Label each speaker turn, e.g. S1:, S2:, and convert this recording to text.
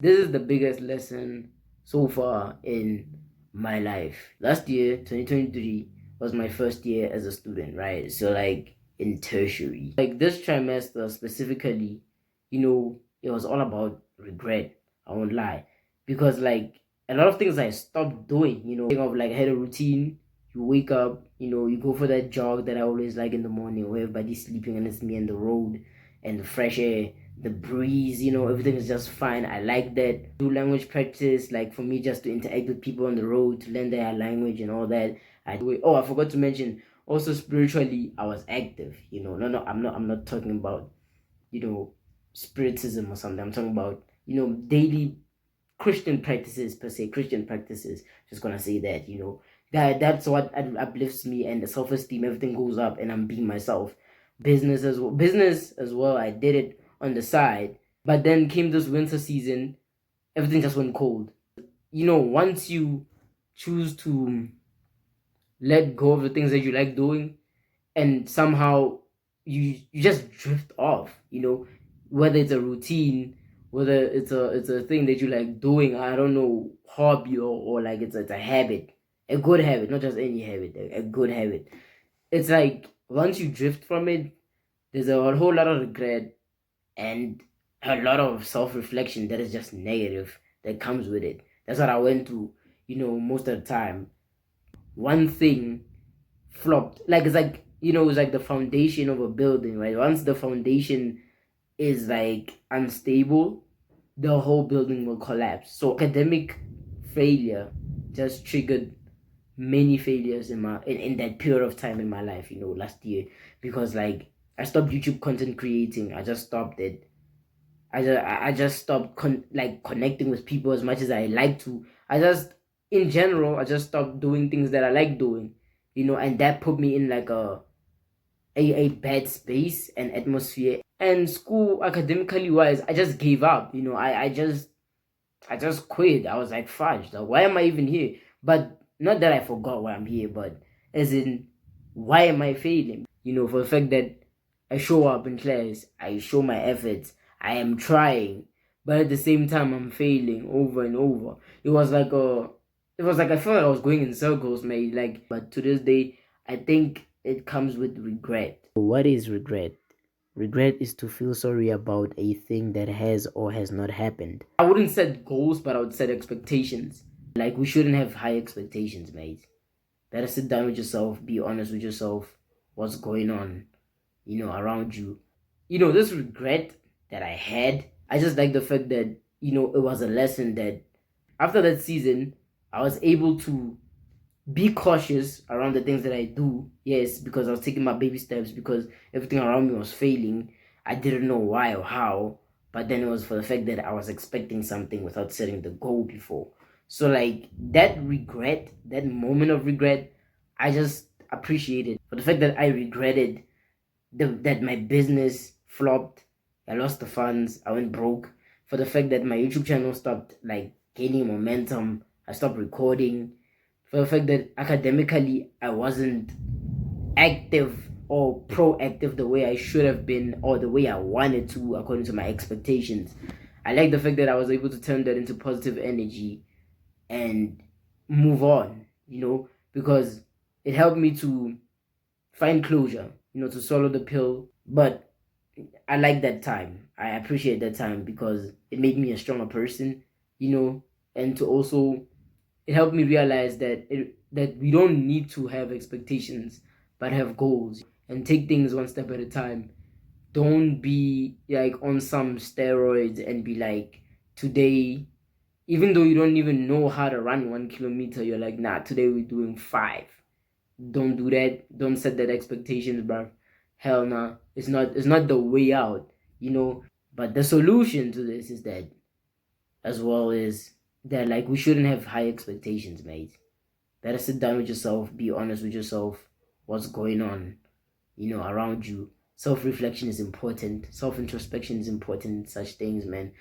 S1: This is the biggest lesson so far in my life. Last year, 2023, was my first year as a student, right? So, like, in tertiary. Like, this trimester specifically, it was all about regret. I won't lie. Because, like, a lot of things I stopped doing, think of like, I had a routine. You wake up, you go for that jog that I always like in the morning where everybody's sleeping and it's me on the road and the fresh air, the breeze, everything is just fine. I like that. Do language practice, like for me, just to interact with people on the road, to learn their language and all that. I forgot to mention, also spiritually, I was active. No, I'm not talking about, you know, spiritism or something. I'm talking about, daily Christian practices per se, Christian practices. Just gonna say that, that's what uplifts me and the self-esteem, everything goes up and I'm being myself. Business as well, I did it on the side, but then came this winter season, everything just went cold. Once you choose to let go of the things that you like doing, and somehow you just drift off, whether it's a routine, whether it's a thing that you like doing, I don't know, hobby, or like it's a habit, a good habit, not just any habit, a good habit. It's like once you drift from it, there's a whole lot of regret and a lot of self-reflection that is just negative that comes with it. That's what I went through, most of the time. One thing flopped. Like it's like the foundation of a building, right? Once the foundation is like unstable, the whole building will collapse. So academic failure just triggered many failures in that period of time in my life, last year. Because like I stopped YouTube content creating. I just stopped it. I just stopped connecting with people as much as I like to. In general, I just stopped doing things that I like doing, and that put me in like a bad space and atmosphere. And school, academically wise, I just gave up. I just quit. I was like, fudge, like, why am I even here? But not that I forgot why I'm here, but as in, why am I failing? For the fact that I show up in class, I show my efforts, I am trying, but at the same time, I'm failing over and over. It was like I felt like I was going in circles, mate. Like, but to this day, I think it comes with regret. What is regret? Regret is to feel sorry about a thing that has or has not happened. I wouldn't set goals, but I would set expectations. Like, we shouldn't have high expectations, mate. Better sit down with yourself, be honest with yourself, what's going on, around you. This regret that I had, I just like the fact that, it was a lesson that after that season, I was able to be cautious around the things that I do. Yes, because I was taking my baby steps, because everything around me was failing. I didn't know why or how, but then it was for the fact that I was expecting something without setting the goal before. So like that regret, that moment of regret, I just appreciated for the fact that I regretted that my business flopped. I lost the funds. I went broke. For the fact that my YouTube channel stopped like gaining momentum. I stopped recording. For the fact that academically I wasn't active or proactive the way I should have been or the way I wanted to according to my expectations. I like the fact that I was able to turn that into positive energy and move on, because it helped me to find closure, to swallow the pill. But I like that time. I appreciate that time because it made me a stronger person, and to also it helped me realize that we don't need to have expectations but have goals and take things one step at a time. Don't be like on some steroids and be like, today, even though you don't even know how to run 1 kilometer, you're like, nah, today we're doing 5. Don't do that. Don't set that expectations, bro. Hell nah. It's not the way out, But the solution to this is that, as well, is that like we shouldn't have high expectations, mate. Better sit down with yourself, be honest with yourself, what's going on, around you. Self reflection is important. Self introspection is important. Such things, man.